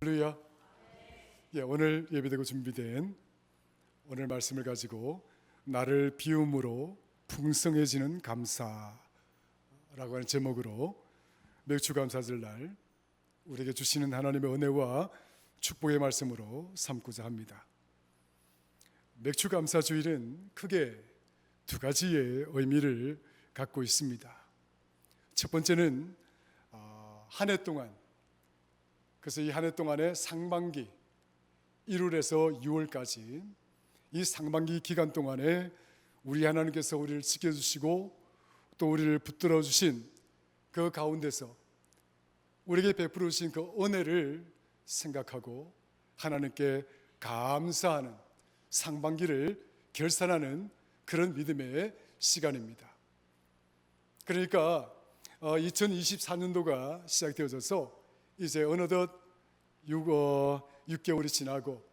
할렐루야. 오늘 예배되고 준비된 오늘 말씀을 가지고 나를 비움으로 풍성해지는 감사라고 하는 제목으로 맥주감사절날 우리에게 주시는 하나님의 은혜와 축복의 말씀으로 삼고자 합니다. 맥주감사주일은 크게 두 가지의 의미를 갖고 있습니다. 첫 번째는 한 해 동안, 그래서 이 한 해 동안의 상반기 1월에서 6월까지 이 상반기 기간 동안에 우리 하나님께서 우리를 지켜주시고 또 우리를 붙들어 주신 그 가운데서 우리에게 베풀어 주신 그 은혜를 생각하고 하나님께 감사하는 상반기를 결산하는 그런 믿음의 시간입니다. 그러니까 2024년도가 시작되어져서 이제 어느덧 6개월이 지나고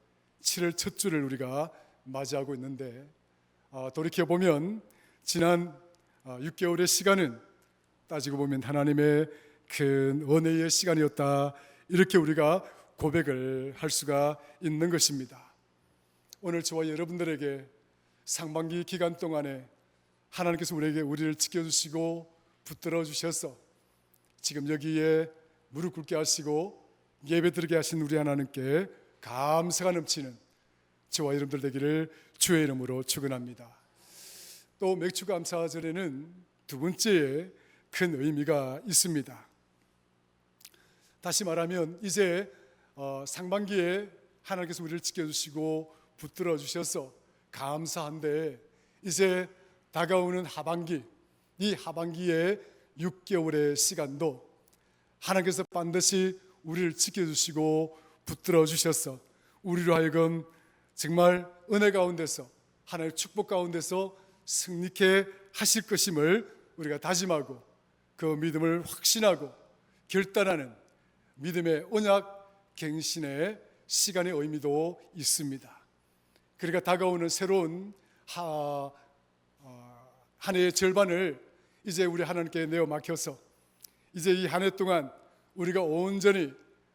7월 첫 주를 우리가 맞이하고 있는데 돌이켜보면 지난 6개월의 시간은 따지고 보면 하나님의 큰 은혜의 시간이었다, 이렇게 우리가 고백을 할 수가 있는 것입니다. 오늘 저와 여러분들에게 상반기 기간 동안에 하나님께서 우리를 지켜주시고 붙들어 주셔서 지금 여기에 무릎 꿇게 하시고 예배 드리게 하신 우리 하나님께 감사가 넘치는 저와 여러분들 되기를 주의 이름으로 축원합니다. 또 맥주감사절에는 두 번째의 큰 의미가 있습니다. 다시 말하면 이제 상반기에 하나님께서 우리를 지켜주시고 붙들어 주셔서 감사한데 이제 다가오는 하반기, 이 하반기의 6개월의 시간도 하나님께서 반드시 우리를 지켜주시고 붙들어 주셔서 우리로 하여금 정말 은혜 가운데서 하나님의 축복 가운데서 승리케 하실 것임을 우리가 다짐하고 그 믿음을 확신하고 결단하는 믿음의 언약 갱신의 시간의 의미도 있습니다. 그러니까 다가오는 새로운 한 해의 절반을 이제 우리 하나님께 내어 맡겨서 이제 이 한 해 동안 우리가 온전히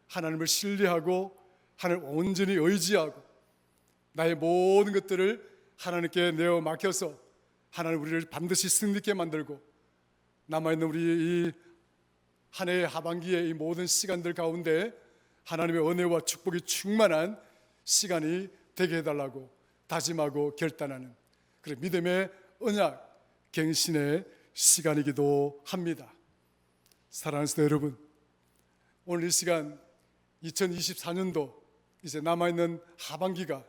하나님을 신뢰하고 하나님을 온전히 의지하고 나의 모든 것들을 하나님께 내어 맡겨서 하나님 우리를 반드시 승리케 만들고 남아있는 우리 이 한 해의 하반기의 이 모든 시간들 가운데 하나님의 은혜와 축복이 충만한 시간이 되게 해달라고 다짐하고 결단하는 그런 믿음의 언약 갱신의 시간이기도 합니다. 사랑하는 성도 여러분, 오늘 이 시간 2024년도 이제 남아있는 하반기가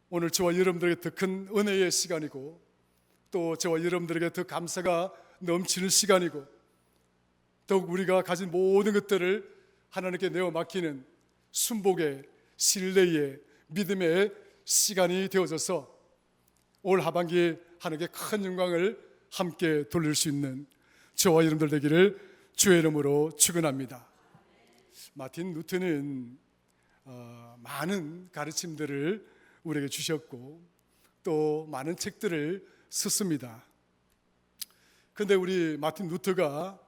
오늘 저와 여러분들에게 더 큰 은혜의 시간이고 또 저와 여러분들에게 더 감사가 넘치는 시간이고 더욱 우리가 가진 모든 것들을 하나님께 내어 맡기는 순복의 신뢰의 믿음의 시간이 되어져서 올 하반기 하나님께 큰 영광을 함께 돌릴 수 있는 저와 여러분들 되기를 주의 이름으로 축원합니다. 마틴 루터는 많은 가르침들을 우리에게 주셨고 또 많은 책들을 썼습니다. 그런데 우리 마틴 루터가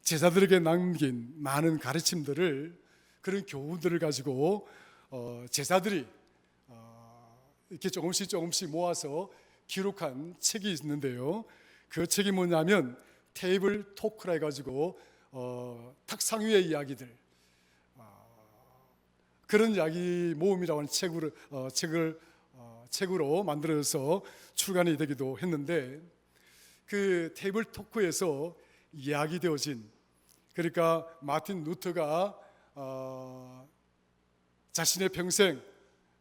제자들에게 남긴 많은 가르침들을, 그런 교훈들을 가지고 제자들이 이렇게 조금씩 모아서 기록한 책이 있는데요. 그 책이 뭐냐면 테이블 토크라 해가지고 탁상 위의 이야기들, 그런 이야기 모음이라고 하는 책으로 만들어서 출간이 되기도 했는데 그 테이블 토크에서 이야기되어진, 그러니까 마틴 루터가 자신의 평생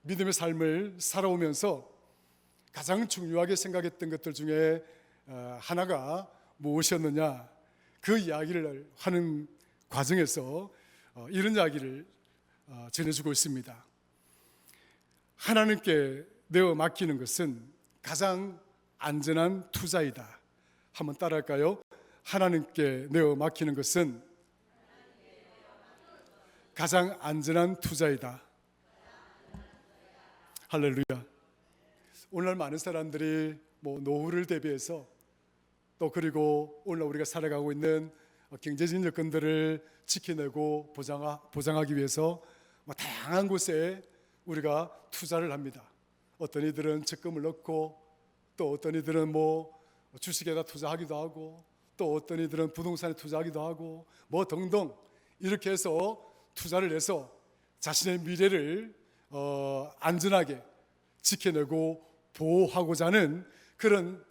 믿음의 삶을 살아오면서 가장 중요하게 생각했던 것들 중에 하나가 무엇이었느냐, 그 이야기를 하는 과정에서 이런 이야기를 전해주고 있습니다. 하나님께 내어 맡기는 것은 가장 안전한 투자이다. 한번 따라할까요? 하나님께 내어 맡기는 것은 가장 안전한 투자이다. 할렐루야. 오늘날 많은 사람들이 노후를 대비해서 또 그리고 오늘날 우리가 살아가고 있는 경제적인 여건들을 지켜내고 보장하기 위해서 다양한 곳에 우리가 투자를 합니다. 어떤 이들은 적금을 넣고, 또 어떤 이들은 주식에다 투자하기도 하고, 또 어떤 이들은 부동산에 투자하기도 하고, 등등 이렇게 해서 투자를 해서 자신의 미래를 안전하게 지켜내고 보호하고자 하는 그런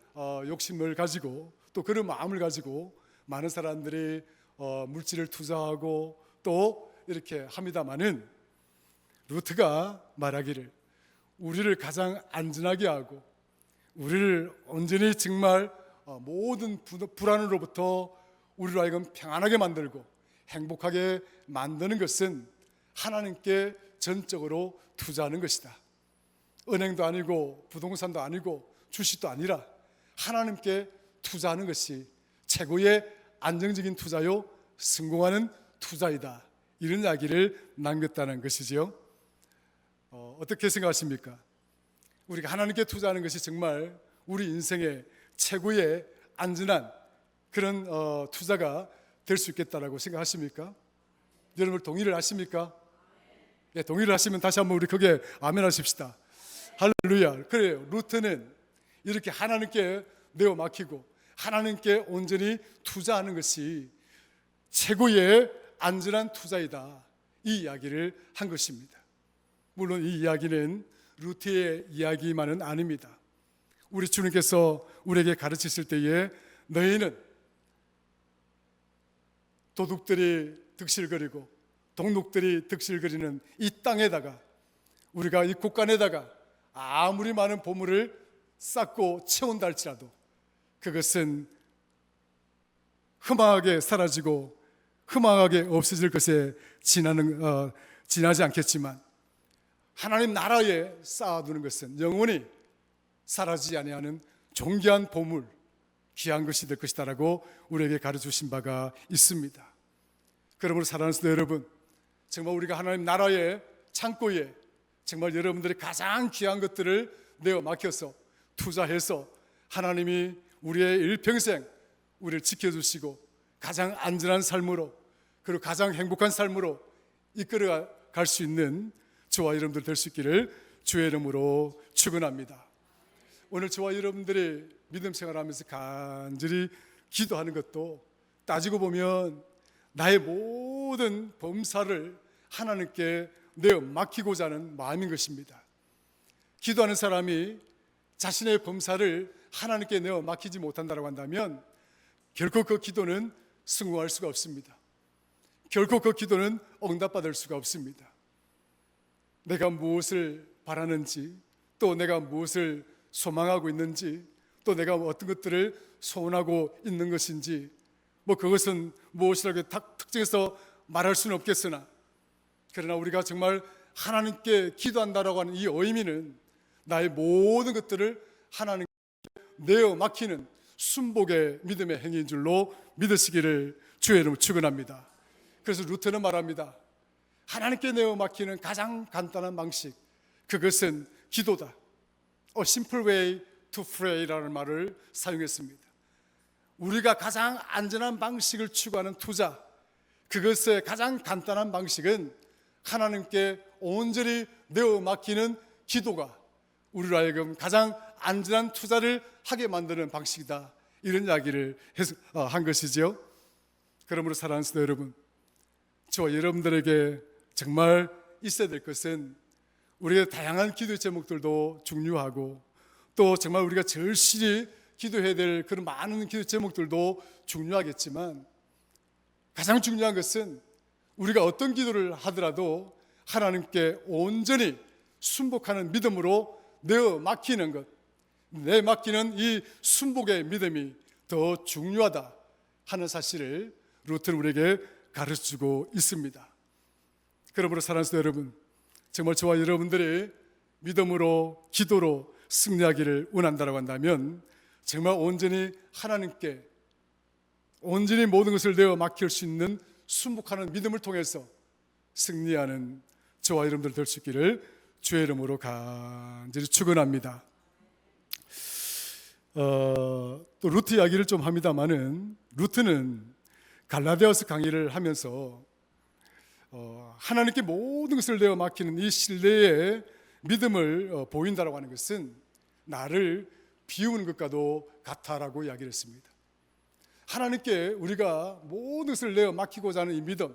욕심을 가지고, 또 그런 마음을 가지고 많은 사람들이 물질을 투자하고 또 이렇게 합니다마는, 루트가 말하기를 우리를 가장 안전하게 하고 우리를 온전히 정말 모든 불안으로부터 우리로 하여금 평안하게 만들고 행복하게 만드는 것은 하나님께 전적으로 투자하는 것이다. 은행도 아니고 부동산도 아니고 주식도 아니라 하나님께 투자하는 것이 최고의 안정적인 투자요 성공하는 투자이다. 이런 이야기를 남겼다는 것이지요. 어떻게 생각하십니까? 우리가 하나님께 투자하는 것이 정말 우리 인생의 최고의 안전한 그런 투자가 될 수 있겠다라고 생각하십니까? 여러분 동의를 하십니까? 네, 동의를 하시면 다시 한번 우리 크게 아멘 하십시다. 할렐루야. 그래요. 루트는 이렇게 하나님께 내어 맡기고 하나님께 온전히 투자하는 것이 최고의 안전한 투자이다. 이 이야기를 한 것입니다. 물론 이 이야기는 루트의 이야기만은 아닙니다. 우리 주님께서 우리에게 가르치실 때에 너희는 도둑들이 득실거리고 동록들이 득실거리는 이 땅에다가, 우리가 이 곳간에다가 아무리 많은 보물을 쌓고 채운다 할지라도 그것은 흠하게 사라지고 흠하게 없어질 것에 지나지 않겠지만, 하나님 나라에 쌓아두는 것은 영원히 사라지지 아니하는 존귀한 보물, 귀한 것이 될 것이다라고 우리에게 가르쳐주신 바가 있습니다. 그러므로 사랑하는 성도 여러분, 정말 우리가 하나님 나라의 창고에 정말 여러분들이 가장 귀한 것들을 내어 맡겨서 투자해서 하나님이 우리의 일평생 우리를 지켜주시고 가장 안전한 삶으로, 그리고 가장 행복한 삶으로 이끌어 갈 수 있는 저와 여러분들 될 수 있기를 주의 이름으로 축원합니다. 오늘 저와 여러분들이 믿음 생활하면서 간절히 기도하는 것도 따지고 보면 나의 모든 범사를 하나님께 내어 맡기고자 하는 마음인 것입니다. 기도하는 사람이 자신의 범사를 하나님께 내어 맡기지 못한다고 한다면 결코 그 기도는 성공할 수가 없습니다. 결코 그 기도는 응답받을 수가 없습니다. 내가 무엇을 바라는지, 또 내가 무엇을 소망하고 있는지, 또 내가 어떤 것들을 소원하고 있는 것인지, 그것은 무엇이라고 특정해서 말할 수는 없겠으나, 그러나 우리가 정말 하나님께 기도한다라고 하는 이 의미는 나의 모든 것들을 하나님께 내어 맡기는 순복의 믿음의 행위인 줄로 믿으시기를 주의 이름으로 축원합니다. 그래서 루터는 말합니다. 하나님께 내어 맡기는 가장 간단한 방식, 그것은 기도다. A simple way to pray라는 말을 사용했습니다. 우리가 가장 안전한 방식을 추구하는 투자, 그것의 가장 간단한 방식은 하나님께 온전히 내어 맡기는 기도가 우리로 하여금 가장 안전한 투자를 하게 만드는 방식이다. 이런 이야기를 한 것이죠. 그러므로 사랑하는 성도 여러분, 저와 여러분들에게 정말 있어야 될 것은 우리의 다양한 기도의 제목들도 중요하고, 또 정말 우리가 절실히 기도해야 될 그런 많은 기도 제목들도 중요하겠지만, 가장 중요한 것은 우리가 어떤 기도를 하더라도 하나님께 온전히 순복하는 믿음으로 내어 맡기는 것, 내 맡기는 이 순복의 믿음이 더 중요하다 하는 사실을 루터는 우리에게 가르쳐주고 있습니다. 그러므로 사랑하는 성도 여러분, 정말 저와 여러분들이 믿음으로 기도로 승리하기를 원한다고 한다면 정말 온전히 하나님께 온전히 모든 것을 내어 맡길 수 있는 순복하는 믿음을 통해서 승리하는 저와 여러분들 될 수 있기를 주의 이름으로 간절히 축원합니다. 또 루트 이야기를 좀 합니다마는, 루트는 갈라디아서 강의를 하면서 하나님께 모든 것을 내어 맡기는 이 신뢰의 믿음을 보인다라고 하는 것은 나를 비우는 것과도 같다라고 이야기를 했습니다. 하나님께 우리가 모든 것을 내어 맡기고자 하는 이 믿음,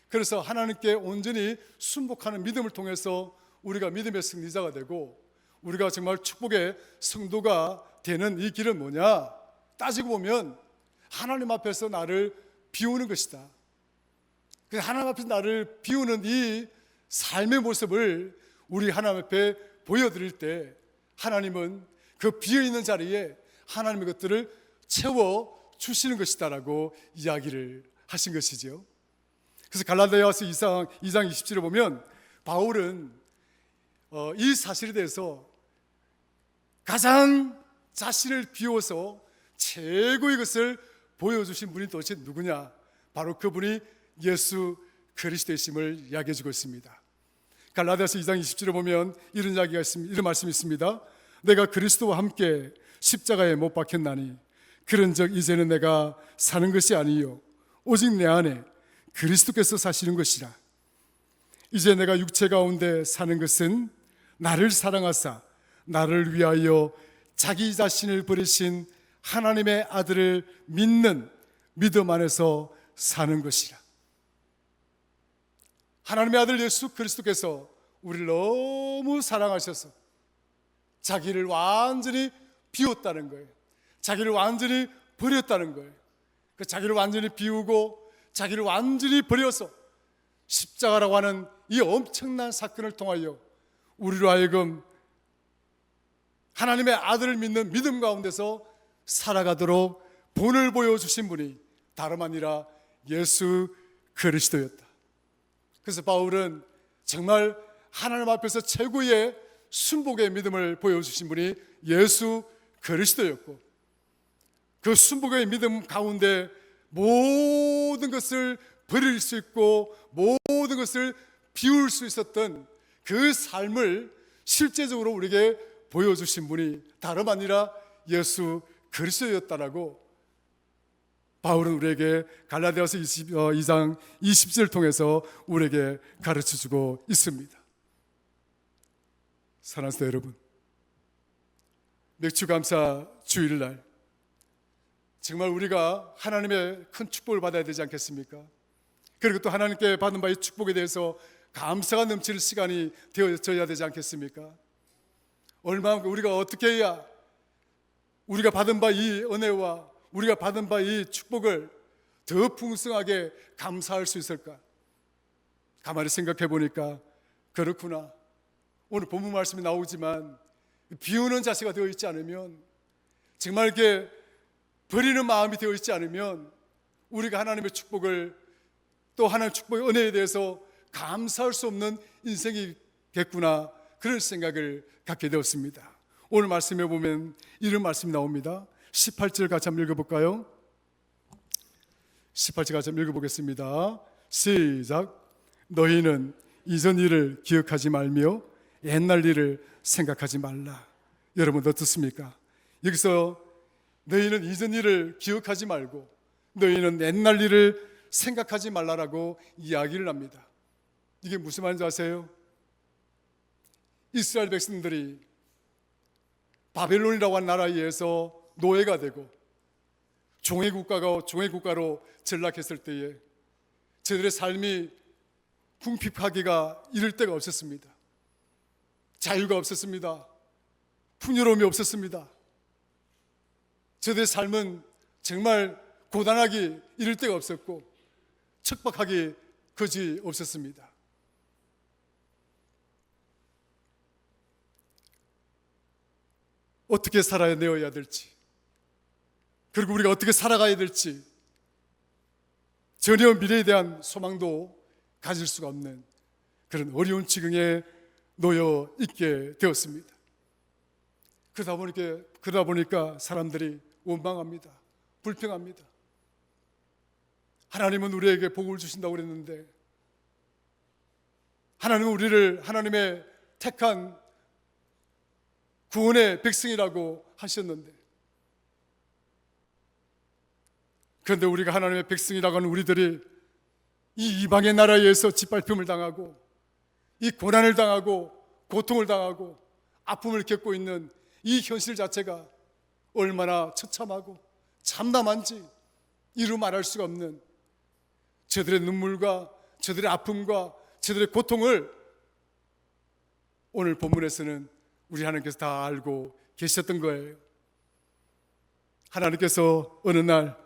그래서 하나님께 온전히 순복하는 믿음을 통해서 우리가 믿음의 승리자가 되고 우리가 정말 축복의 성도가 되는 이 길은 뭐냐? 따지고 보면 하나님 앞에서 나를 비우는 것이다. 하나님 앞에서 나를 비우는 이 삶의 모습을 우리 하나님 앞에 보여드릴 때 하나님은 그 비어있는 자리에 하나님의 것들을 채워주시는 것이다라고 이야기를 하신 것이죠. 그래서 갈라디아서 2장 27에 보면 바울은 이 사실에 대해서 가장 자신을 비워서 최고의 것을 보여주신 분이 도대체 누구냐? 바로 그분이 예수 그리스도이심을 이야기해 주고 있습니다. 갈라디아서 2장 27에 보면 이런 이야기가 있습니다. 이런 말씀이 있습니다. 내가 그리스도와 함께 십자가에 못 박혔나니 그런즉 이제는 내가 사는 것이 아니요 오직 내 안에 그리스도께서 사시는 것이라. 이제 내가 육체 가운데 사는 것은 나를 사랑하사 나를 위하여 자기 자신을 버리신 하나님의 아들을 믿는 믿음 안에서 사는 것이라. 하나님의 아들 예수 그리스도께서 우리를 너무 사랑하셔서 자기를 완전히 비웠다는 거예요. 자기를 완전히 버렸다는 거예요. 그 자기를 완전히 비우고 자기를 완전히 버려서 십자가라고 하는 이 엄청난 사건을 통하여 우리로 하여금 하나님의 아들을 믿는 믿음 가운데서 살아가도록 본을 보여주신 분이 다름 아니라 예수 그리스도였다. 그래서 바울은 정말 하나님 앞에서 최고의 순복의 믿음을 보여주신 분이 예수 그리스도였고 그 순복의 믿음 가운데 모든 것을 버릴 수 있고 모든 것을 비울 수 있었던 그 삶을 실제적으로 우리에게 보여주신 분이 다름 아니라 예수 그리스도였다라고 바울은 우리에게 갈라디아서 2장 20절을 통해서 우리에게 가르쳐주고 있습니다. 사랑하는 성도 여러분, 맥주감사 주일날 정말 우리가 하나님의 큰 축복을 받아야 되지 않겠습니까? 그리고 또 하나님께 받은 바의 축복에 대해서 감사가 넘치는 시간이 되어져야 되지 않겠습니까? 얼마만큼 우리가 어떻게 해야 우리가 받은 바 이 은혜와 우리가 받은 바 이 축복을 더 풍성하게 감사할 수 있을까? 가만히 생각해 보니까 그렇구나. 오늘 본문 말씀이 나오지만 비우는 자세가 되어 있지 않으면, 정말 이렇게 버리는 마음이 되어 있지 않으면 우리가 하나님의 축복을, 또 하나님의 축복의 은혜에 대해서 감사할 수 없는 인생이겠구나, 그런 생각을 갖게 되었습니다. 오늘 말씀에 보면 이런 말씀이 나옵니다. 18절 같이 한번 읽어볼까요? 18절 같이 한번 읽어보겠습니다. 시작. 너희는 이전 일을 기억하지 말며 옛날 일을 생각하지 말라. 여러분 어떻습니까? 여기서 너희는 이전 일을 기억하지 말고 너희는 옛날 일을 생각하지 말라라고 이야기를 합니다. 이게 무슨 말인지 아세요? 이스라엘 백성들이 바벨론이라고 하는 나라에 의해서 노예가 되고 종의 국가로 전락했을 때에 저들의 삶이 궁핍하기가 이를 데가 없었습니다. 자유가 없었습니다. 풍요로움이 없었습니다. 저들의 삶은 정말 고단하기 이를 데가 없었고 척박하기 그지 없었습니다. 어떻게 살아내어야 될지, 그리고 우리가 어떻게 살아가야 될지 전혀 미래에 대한 소망도 가질 수가 없는 그런 어려운 지경에 놓여 있게 되었습니다. 그러다 보니까 사람들이 원망합니다. 불평합니다. 하나님은 우리에게 복을 주신다고 그랬는데, 하나님은 우리를 하나님의 택한 구원의 백성이라고 하셨는데, 그런데 우리가 하나님의 백성이라고 하는 우리들이 이 이방의 나라에서 짓밟힘을 당하고 이 고난을 당하고 고통을 당하고 아픔을 겪고 있는 이 현실 자체가 얼마나 처참하고 참담한지 이루 말할 수가 없는 저들의 눈물과 저들의 아픔과 저들의 고통을 오늘 본문에서는 우리 하나님께서 다 알고 계셨던 거예요. 하나님께서 어느 날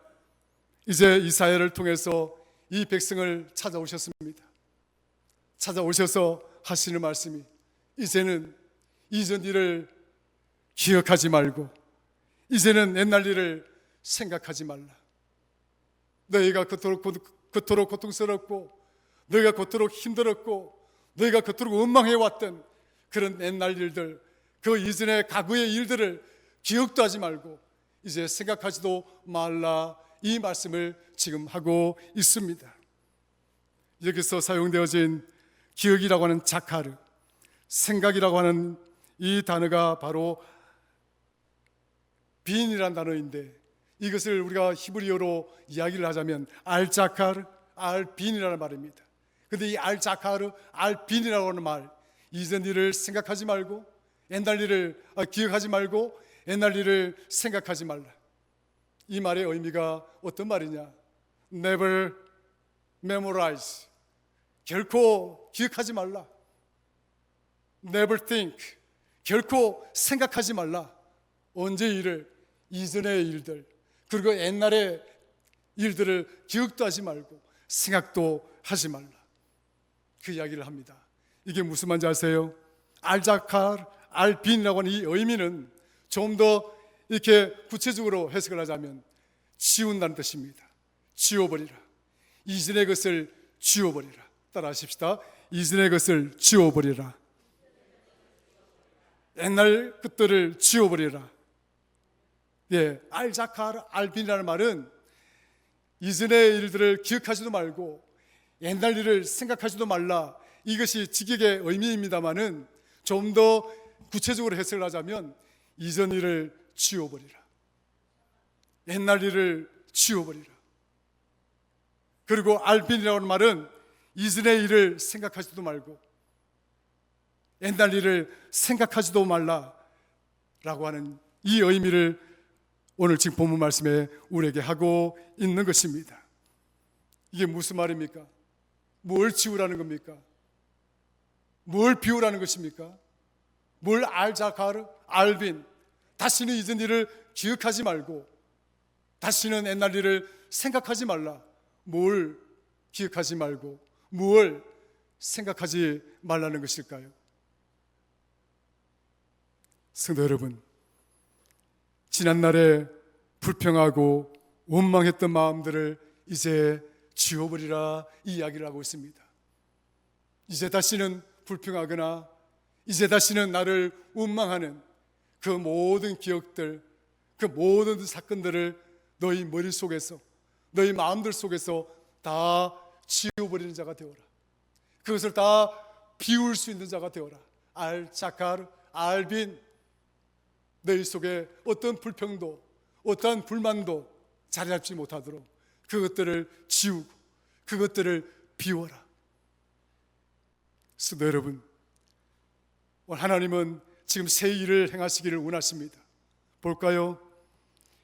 이제 이사야를 통해서 이 백성을 찾아오셨습니다. 찾아오셔서 하시는 말씀이 이제는 이전 일을 기억하지 말고 이제는 옛날 일을 생각하지 말라. 너희가 그토록 고통스럽고 너희가 그토록 힘들었고 너희가 그토록 원망해왔던 그런 옛날 일들, 그 이전의 과거의 일들을 기억도 하지 말고 이제 생각하지도 말라, 이 말씀을 지금 하고 있습니다. 여기서 사용되어진 기억이라고 하는 자카르, 생각이라고 하는 이 단어가 바로 빈이라는 단어인데, 이것을 우리가 히브리어로 이야기를 하자면 알자카르, 알빈이라는 말입니다. 그런데 이 알자카르, 알빈이라고 하는 말, 이전 일을 생각하지 말고 옛날 일을 기억하지 말고 옛날 일을 생각하지 말라. 이 말의 의미가 어떤 말이냐? Never memorize, 결코 기억하지 말라. Never think, 결코 생각하지 말라. 언제 일을, 이전의 일들, 그리고 옛날의 일들을 기억도 하지 말고 생각도 하지 말라. 그 이야기를 합니다. 이게 무슨 말인지 아세요? 알자칼, 알빈이라고 하는 이 의미는 좀 더 이렇게 구체적으로 해석을 하자면 지운다는 뜻입니다. 지워버리라. 이전의 것을 지워버리라. 따라 하십시다. 이전의 것을 지워버리라. 옛날 것들을 지워버리라. 예, 알자칼, 알빈이라는 말은 이전의 일들을 기억하지도 말고 옛날 일을 생각하지도 말라. 이것이 직역의 의미입니다만은 좀 더 구체적으로 해석을 하자면 이전 일을 지워버리라. 옛날 일을 지워버리라. 그리고 알빈이라는 말은 이전의 일을 생각하지도 말고 옛날 일을 생각하지도 말라라고 하는 이 의미를 오늘 지금 본문 말씀에 우리에게 하고 있는 것입니다. 이게 무슨 말입니까? 뭘 지우라는 겁니까? 뭘 비우라는 것입니까? 뭘 알자카르, 알빈, 다시는 이전 일을 기억하지 말고 다시는 옛날 일을 생각하지 말라. 뭘 기억하지 말고 뭘 생각하지 말라는 것일까요? 성도 여러분, 지난날에 불평하고 원망했던 마음들을 이제 지워버리라, 이 이야기를 하고 있습니다. 이제 다시는 불평하거나 이제 다시는 나를 원망하는 그 모든 기억들, 그 모든 사건들을 너희 머릿속에서, 너희 마음들 속에서 다 지워버리는 자가 되어라. 그것을 다 비울 수 있는 자가 되어라. 알자카르, 알빈, 너희 속에 어떤 불평도 어떠한 불만도 자리 잡지 못하도록 그것들을 지우고 그것들을 비워라. 성도 여러분, 오늘 하나님은 지금 새 일을 행하시기를 원하십니다. 볼까요?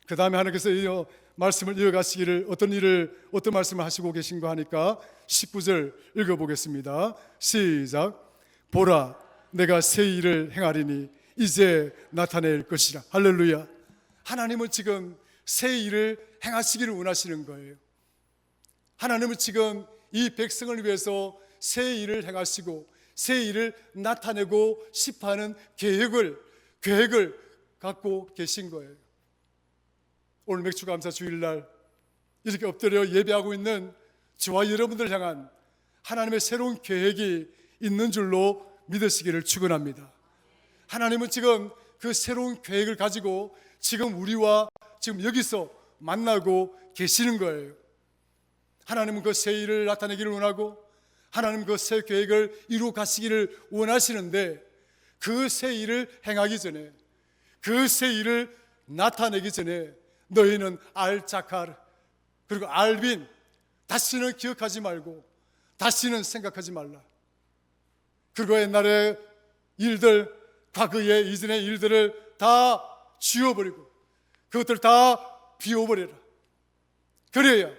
그 다음에 하나님께서 말씀을 이어가시기를 어떤 말씀을 하시고 계신가 하니까 19절 읽어보겠습니다. 시작. 보라, 내가 새 일을 행하리니 이제 나타낼 것이라. 할렐루야. 하나님은 지금 새 일을 행하시기를 원하시는 거예요. 하나님은 지금 이 백성을 위해서 새 일을 행하시고 새 일을 나타내고 싶어하는 계획을 갖고 계신 거예요. 오늘 맥주감사 주일날 이렇게 엎드려 예배하고 있는 저와 여러분들 향한 하나님의 새로운 계획이 있는 줄로 믿으시기를 축원합니다. 하나님은 지금 그 새로운 계획을 가지고 지금 우리와 지금 여기서 만나고 계시는 거예요. 하나님은 그 새 일을 나타내기를 원하고 하나님 그 새 계획을 이루어 가시기를 원하시는데 그 새 일을 행하기 전에 그 새 일을 나타내기 전에 너희는 알자카르, 그리고 알빈, 다시는 기억하지 말고 다시는 생각하지 말라. 그리고 옛날의 일들, 과거의 이전의 일들을 다 지워버리고 그것들을 다 비워버려라. 그래야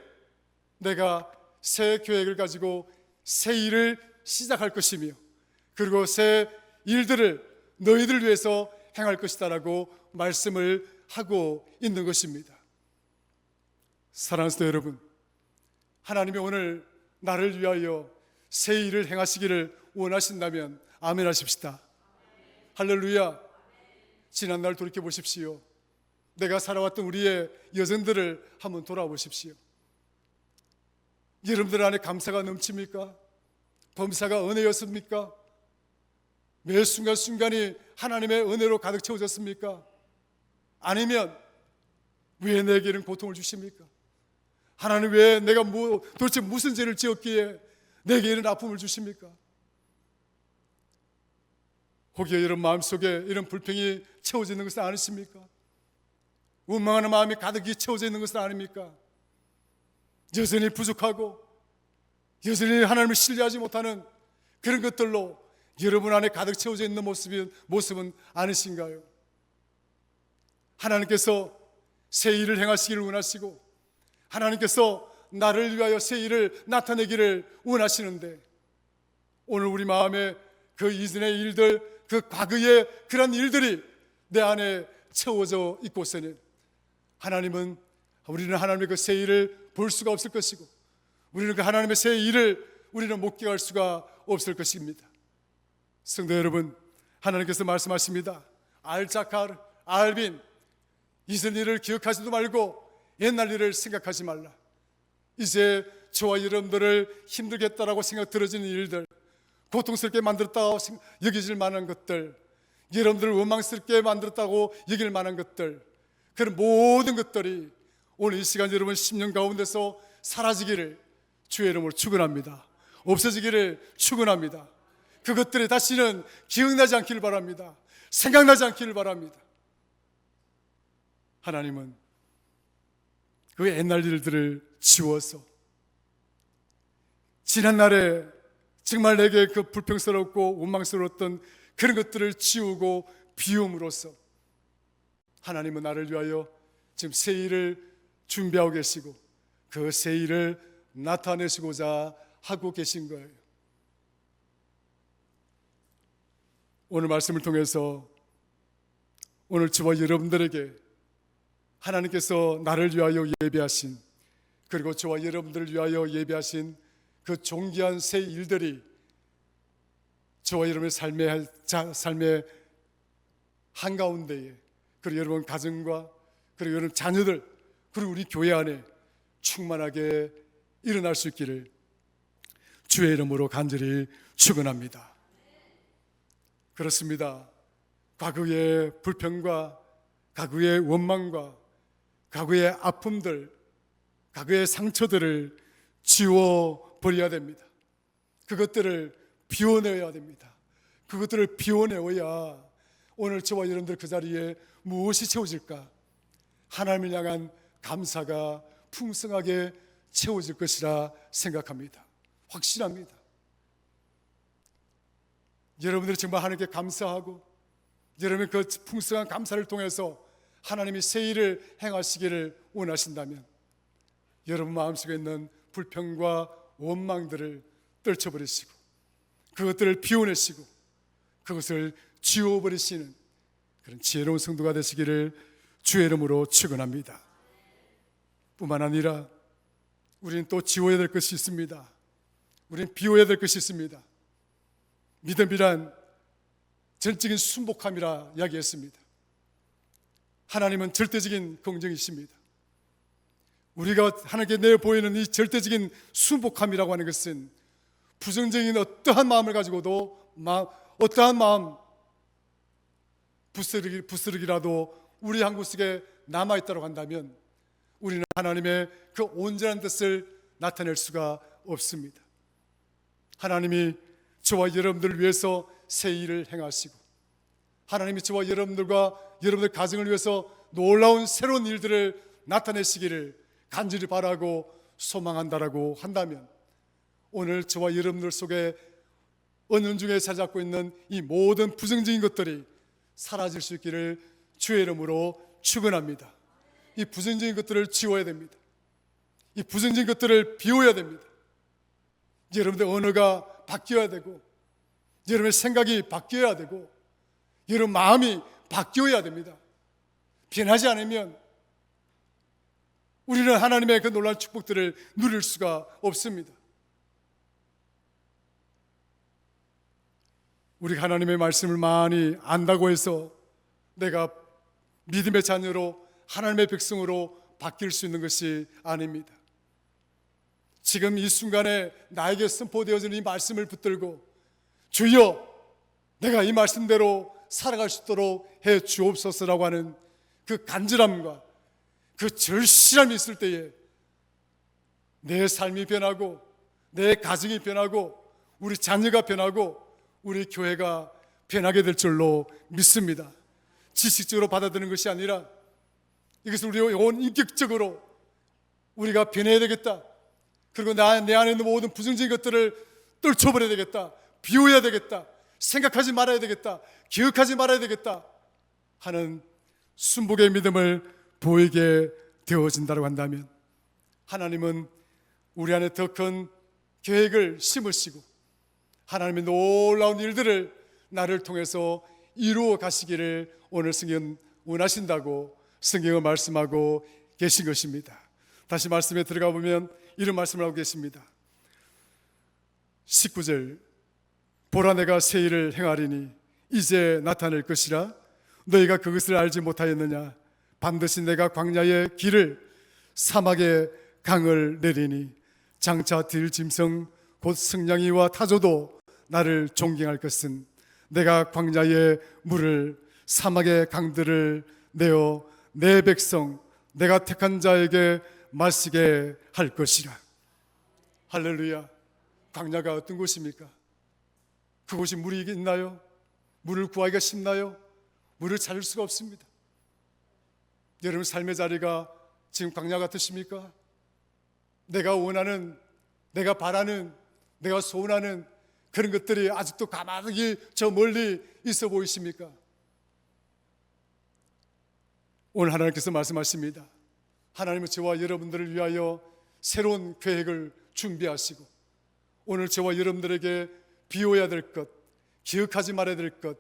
내가 새 계획을 가지고 새 일을 시작할 것이며 그리고 새 일들을 너희들을 위해서 행할 것이다 라고 말씀을 하고 있는 것입니다. 사랑하는 성도 여러분, 하나님이 오늘 나를 위하여 새 일을 행하시기를 원하신다면 아멘 하십시다. 할렐루야. 지난날 돌이켜 보십시오. 내가 살아왔던 우리의 여정들을 한번 돌아보십시오. 여러분들 안에 감사가 넘칩니까? 범사가 은혜였습니까? 매 순간순간이 하나님의 은혜로 가득 채워졌습니까? 아니면 왜 내게 이런 고통을 주십니까? 하나님 왜 내가 도대체 무슨 죄를 지었기에 내게 이런 아픔을 주십니까? 혹여 이런 마음속에 이런 불평이 채워져 있는 것은 아니십니까? 원망하는 마음이 가득히 채워져 있는 것은 아닙니까? 여전히 부족하고 여전히 하나님을 신뢰하지 못하는 그런 것들로 여러분 안에 가득 채워져 있는 모습은 아니신가요? 하나님께서 새 일을 행하시기를 원하시고 하나님께서 나를 위하여 새 일을 나타내기를 원하시는데 오늘 우리 마음에 그 이전의 일들, 그 과거의 그런 일들이 내 안에 채워져 있고서는 우리는 하나님의 그 새 일을 볼 수가 없을 것이고 우리는 그 하나님의 새 일을 우리는 목격할 수가 없을 것입니다. 성도 여러분, 하나님께서 말씀하십니다. 알자칼, 알빈, 이전 일을 기억하지도 말고 옛날 일을 생각하지 말라. 이제 저와 여러분들을 힘들게 했다라고 생각 들어지는 일들, 고통스럽게 만들었다고 여겨질 만한 것들, 여러분들을 원망스럽게 만들었다고 여길 만한 것들, 그런 모든 것들이 오늘 이 시간 여러분 10년 가운데서 사라지기를 주의 이름으로 축원합니다. 없어지기를 축원합니다. 그것들이 다시는 기억나지 않기를 바랍니다. 생각나지 않기를 바랍니다. 하나님은 그 옛날 일들을 지워서 지난날에 정말 내게 그 불평스럽고 원망스러웠던 그런 것들을 지우고 비움으로써 하나님은 나를 위하여 지금 새 일을 준비하고 계시고 그 새 일을 나타내시고자 하고 계신 거예요. 오늘 말씀을 통해서 오늘 저와 여러분들에게 하나님께서 나를 위하여 예비하신 그리고 저와 여러분들을 위하여 예비하신 그 존귀한 새 일들이 저와 여러분의 삶의 한가운데에 그리고 여러분 가정과 그리고 여러분 자녀들 그리고 우리 교회 안에 충만하게 일어날 수 있기를 주의 이름으로 간절히 축원합니다. 그렇습니다. 과거의 불평과 과거의 원망과 과거의 아픔들, 과거의 상처들을 지워버려야 됩니다. 그것들을 비워내야 됩니다. 그것들을 비워내어야 오늘 저와 여러분들 그 자리에 무엇이 채워질까? 하나님을 향한 감사가 풍성하게 채워질 것이라 생각합니다. 확신합니다. 여러분들이 정말 하나님께 감사하고 여러분의 그 풍성한 감사를 통해서 하나님이 새 일을 행하시기를 원하신다면 여러분 마음속에 있는 불평과 원망들을 떨쳐버리시고 그것들을 비워내시고 그것을 지워버리시는 그런 지혜로운 성도가 되시기를 주의 이름으로 축원합니다. 뿐만 아니라 우리는 또 지워야 될 것이 있습니다. 우리는 비워야 될 것이 있습니다. 믿음이란 전적인 순복함이라 이야기했습니다. 하나님은 절대적인 공정이십니다. 우리가 하나님께 내보이는 이 절대적인 순복함이라고 하는 것은 부정적인 어떠한 마음을 가지고도 어떠한 마음 부스러기라도 우리 한 구석에 남아있다고 한다면 우리는 하나님의 그 온전한 뜻을 나타낼 수가 없습니다. 하나님이 저와 여러분들을 위해서 새 일을 행하시고 하나님이 저와 여러분들과 여러분들 가정을 위해서 놀라운 새로운 일들을 나타내시기를 간절히 바라고 소망한다라고 한다면 오늘 저와 여러분들 속에 은연중에 자리잡고 있는 이 모든 부정적인 것들이 사라질 수 있기를 주의 이름으로 축원합니다. 이 부정적인 것들을 지워야 됩니다. 이 부정적인 것들을 비워야 됩니다. 여러분들 언어가 바뀌어야 되고, 여러분의 생각이 바뀌어야 되고, 여러분 마음이 바뀌어야 됩니다. 변하지 않으면 우리는 하나님의 그 놀라운 축복들을 누릴 수가 없습니다. 우리가 하나님의 말씀을 많이 안다고 해서 내가 믿음의 자녀로 하나님의 백성으로 바뀔 수 있는 것이 아닙니다. 지금 이 순간에 나에게 선포되어지는 이 말씀을 붙들고 주여 내가 이 말씀대로 살아갈 수 있도록 해 주옵소서라고 하는 그 간절함과 그 절실함이 있을 때에 내 삶이 변하고 내 가정이 변하고 우리 자녀가 변하고 우리 교회가 변하게 될 줄로 믿습니다. 지식적으로 받아들이는 것이 아니라 이것을 우리 온 인격적으로 우리가 변해야 되겠다. 그리고 내 안에 있는 모든 부정적인 것들을 떨쳐버려야 되겠다. 비워야 되겠다. 생각하지 말아야 되겠다. 기억하지 말아야 되겠다 하는 순복의 믿음을 보이게 되어진다고 한다면 하나님은 우리 안에 더 큰 계획을 심으시고 하나님의 놀라운 일들을 나를 통해서 이루어 가시기를 오늘 성경 원하신다고 성경은 말씀하고 계신 것입니다. 다시 말씀에 들어가 보면 이런 말씀을 하고 계십니다. 19절 보라 내가 새 일을 행하리니 이제 나타낼 것이라 너희가 그것을 알지 못하였느냐 반드시 내가 광야의 길을 사막의 강을 내리니 장차 들짐승 곧 승냥이와 타조도 나를 존경할 것은 내가 광야의 물을 사막의 강들을 내어 내 백성 내가 택한 자에게 마시게 할 것이라. 할렐루야. 광야가 어떤 곳입니까? 그곳이 물이 있나요? 물을 구하기가 쉽나요? 물을 찾을 수가 없습니다. 여러분 삶의 자리가 지금 광야 같으십니까? 내가 원하는, 내가 바라는, 내가 소원하는 그런 것들이 아직도 가만히 저 멀리 있어 보이십니까? 오늘 하나님께서 말씀하십니다. 하나님은 저와 여러분들을 위하여 새로운 계획을 준비하시고 오늘 저와 여러분들에게 비워야 될 것, 기억하지 말아야 될 것,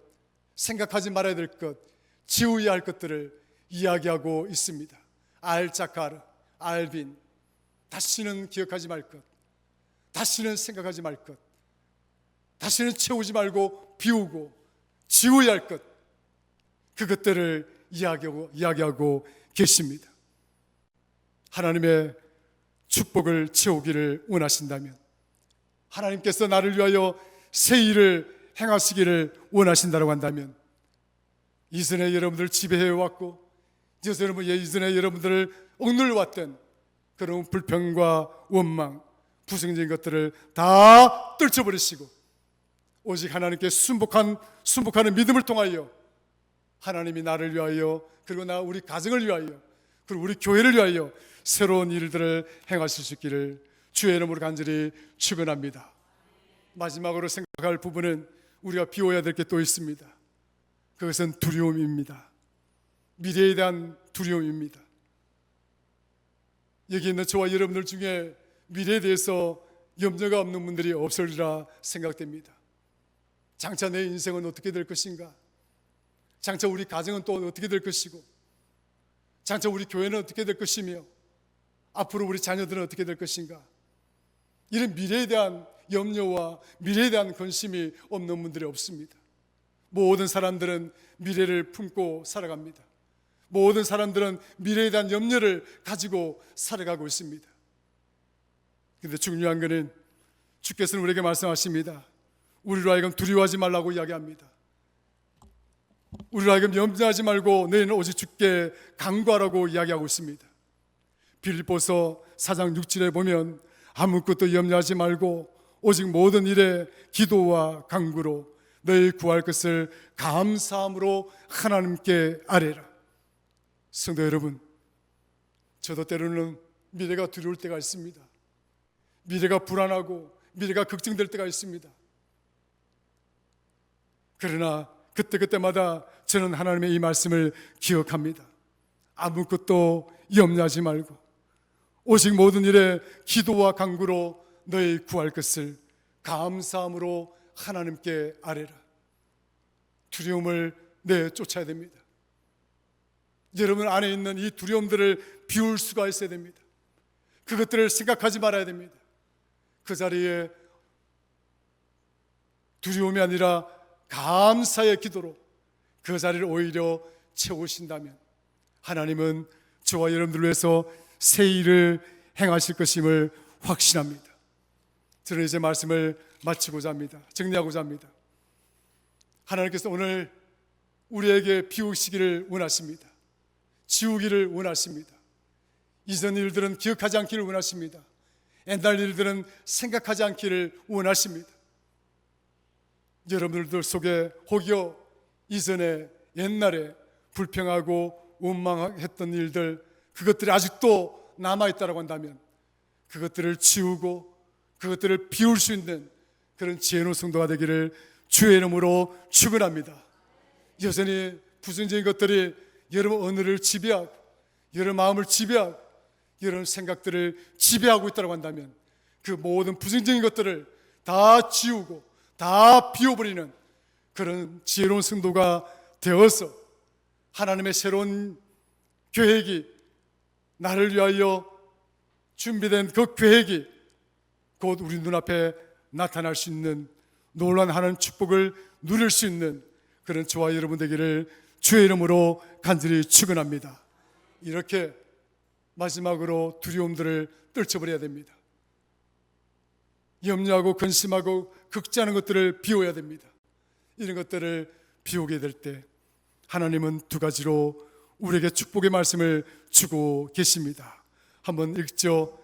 생각하지 말아야 될 것, 지워야 할 것들을 이야기하고 있습니다. 알자카르, 알빈, 다시는 기억하지 말 것, 다시는 생각하지 말 것, 다시는 채우지 말고 비우고 지워야 할 것, 그것들을 이야기하고 계십니다. 하나님의 축복을 채우기를 원하신다면 하나님께서 나를 위하여 새 일을 행하시기를 원하신다고 한다면 이전에 여러분들 지배해왔고 이전에 여러분들을 억눌러왔던 그런 불평과 원망, 부정적인 것들을 다 떨쳐버리시고 오직 하나님께 순복하는 믿음을 통하여 하나님이 나를 위하여 그리고 우리 가정을 위하여 그리고 우리 교회를 위하여 새로운 일들을 행하실 수 있기를 주의 이름으로 간절히 축원합니다. 마지막으로 생각할 부분은 우리가 비워야 될 게 또 있습니다. 그것은 두려움입니다. 미래에 대한 두려움입니다. 여기 있는 저와 여러분들 중에 미래에 대해서 염려가 없는 분들이 없으리라 생각됩니다. 장차 내 인생은 어떻게 될 것인가? 장차 우리 가정은 또 어떻게 될 것이고 장차 우리 교회는 어떻게 될 것이며 앞으로 우리 자녀들은 어떻게 될 것인가? 이런 미래에 대한 염려와 미래에 대한 관심이 없는 분들이 없습니다. 모든 사람들은 미래를 품고 살아갑니다. 모든 사람들은 미래에 대한 염려를 가지고 살아가고 있습니다. 그런데 중요한 것은 주께서는 우리에게 말씀하십니다. 우리로 하여금 두려워하지 말라고 이야기합니다. 우리로 하여금 염려하지 말고 너희는 오직 주께 간구하라고 이야기하고 있습니다. 빌립보서 4장 6절에 보면 아무것도 염려하지 말고 오직 모든 일에 기도와 간구로 너희 구할 것을 감사함으로 하나님께 아뢰라. 성도 여러분, 저도 때로는 미래가 두려울 때가 있습니다. 미래가 불안하고 미래가 걱정될 때가 있습니다. 그러나 그때마다 저는 하나님의 이 말씀을 기억합니다. 아무것도 염려하지 말고 오직 모든 일에 기도와 간구로 너희 구할 것을 감사함으로 하나님께 아뢰라. 두려움을 내쫓아야 됩니다. 여러분 안에 있는 이 두려움들을 비울 수가 있어야 됩니다. 그것들을 생각하지 말아야 됩니다. 그 자리에 두려움이 아니라 감사의 기도로 그 자리를 오히려 채우신다면 하나님은 저와 여러분들을 위해서 새 일을 행하실 것임을 확신합니다. 저는 이제 말씀을 마치고자 합니다. 정리하고자 합니다. 하나님께서 오늘 우리에게 비우시기를 원하십니다. 지우기를 원하십니다. 이전 일들은 기억하지 않기를 원하십니다. 옛날 일들은 생각하지 않기를 원하십니다. 여러분들 속에 혹여 이전에 옛날에 불평하고 원망했던 일들, 그것들이 아직도 남아있다고 한다면 그것들을 지우고 그것들을 비울 수 있는 그런 지혜로운 성도가 되기를 주의 이름으로 축원합니다. 여전히 부정적인 것들이 여러분 언어를 지배하고 여러분 마음을 지배하고 여러분 생각들을 지배하고 있다고 한다면 그 모든 부정적인 것들을 다 지우고 다 비워버리는 그런 지혜로운 성도가 되어서 하나님의 새로운 계획이 나를 위하여 준비된 그 계획이 곧 우리 눈앞에 나타날 수 있는 놀라운 하나님 축복을 누릴 수 있는 그런 저와 여러분 되기를 주의 이름으로 간절히 축원합니다. 이렇게 마지막으로 두려움들을 떨쳐버려야 됩니다. 염려하고 근심하고 극지하는 것들을 비워야 됩니다. 이런 것들을 비우게 될 때 하나님은 두 가지로 우리에게 축복의 말씀을 주고 계십니다. 한번 읽죠.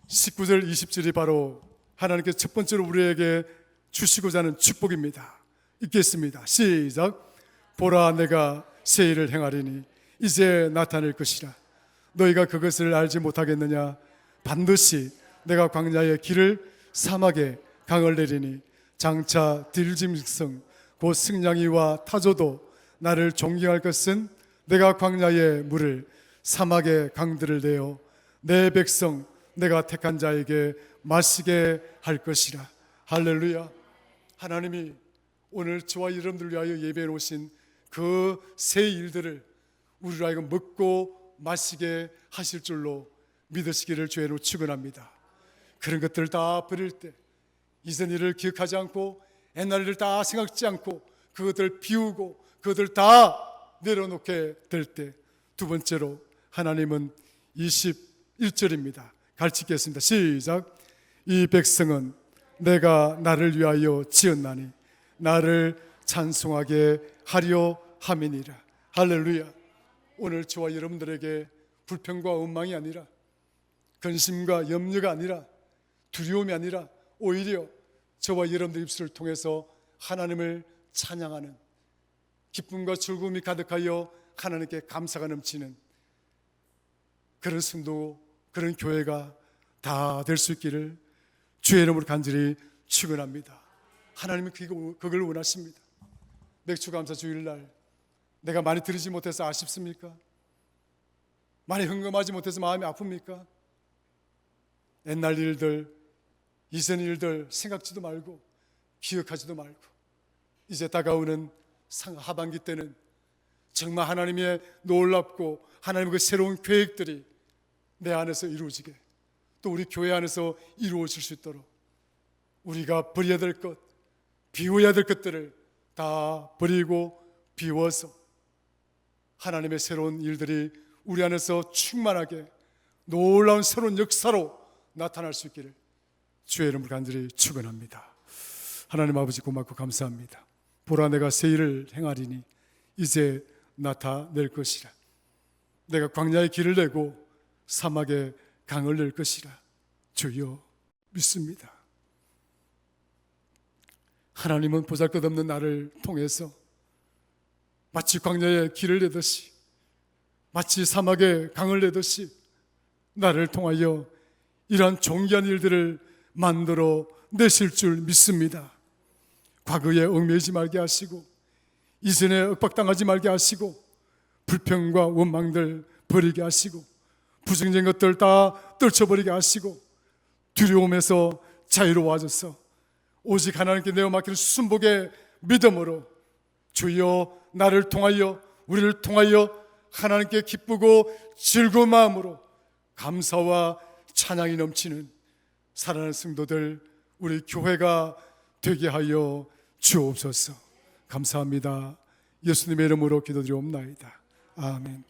19절 20절이 바로 하나님께서 첫 번째로 우리에게 주시고자 하는 축복입니다. 읽겠습니다. 시작. 보라, 내가 새 일을 행하리니 이제 나타낼 것이라. 너희가 그것을 알지 못하겠느냐? 반드시 내가 광야의 길을 사막에 강을 내리니 장차 들짐승 곧 승냥이와 타조도 나를 존경할 것은 내가 광야의 물을 사막의 강들을 내어 내 백성 내가 택한 자에게 마시게 할 것이라. 할렐루야. 하나님이 오늘 저와 여러분들을 위하여 예배해 놓으신 그 새 일들을 우리로 하여금 먹고 마시게 하실 줄로 믿으시기를 주의로 축원합니다. 그런 것들을 다 버릴 때 이전 일을 기억하지 않고 옛날 일을 다 생각지 않고 그것들을 비우고 그것들 다 내려놓게 될 때 두 번째로 하나님은 21절입니다. 같이 읽겠습니다. 시작. 이 백성은 내가 나를 위하여 지었나니 나를 찬송하게 하려 함이니라. 할렐루야. 오늘 저와 여러분들에게 불평과 원망이 아니라 근심과 염려가 아니라 두려움이 아니라 오히려 저와 여러분들 입술을 통해서 하나님을 찬양하는 기쁨과 즐거움이 가득하여 하나님께 감사가 넘치는 그런 성도, 그런 교회가 다 될 수 있기를 주의 이름으로 간절히 축원합니다. 하나님은 그걸 원하십니다. 맥주감사 주일날 내가 많이 드리지 못해서 아쉽습니까? 많이 흥금하지 못해서 마음이 아픕니까? 옛날 일들, 이전 일들 생각지도 말고 기억하지도 말고 이제 다가오는 하반기 때는 정말 하나님의 놀랍고 하나님의 그 새로운 계획들이 내 안에서 이루어지게 또 우리 교회 안에서 이루어질 수 있도록 우리가 버려야 될 것, 비워야 될 것들을 다 버리고 비워서 하나님의 새로운 일들이 우리 안에서 충만하게 놀라운 새로운 역사로 나타날 수 있기를 주의 이름으로 간절히 축원합니다. 하나님 아버지 고맙고 감사합니다. 보라, 내가 새 일을 행하리니 이제 나타낼 것이라. 내가 광야의 길을 내고 사막에 강을 낼 것이라. 주여 믿습니다. 하나님은 보잘것없는 나를 통해서 마치 광야의 길을 내듯이 마치 사막에 강을 내듯이 나를 통하여 이러한 존귀한 일들을 만들어 내실 줄 믿습니다. 과거에 얽매이지 말게 하시고 이전에 윽박당하지 말게 하시고 불평과 원망들 버리게 하시고 부정적인 것들 다 떨쳐버리게 하시고 두려움에서 자유로워져서 오직 하나님께 내어 맡기는 순복의 믿음으로 주여 나를 통하여 우리를 통하여 하나님께 기쁘고 즐거운 마음으로 감사와 찬양이 넘치는 사랑하는 성도들 우리 교회가 되게 하여 주옵소서. 감사합니다. 예수님의 이름으로 기도드리옵나이다. 아멘.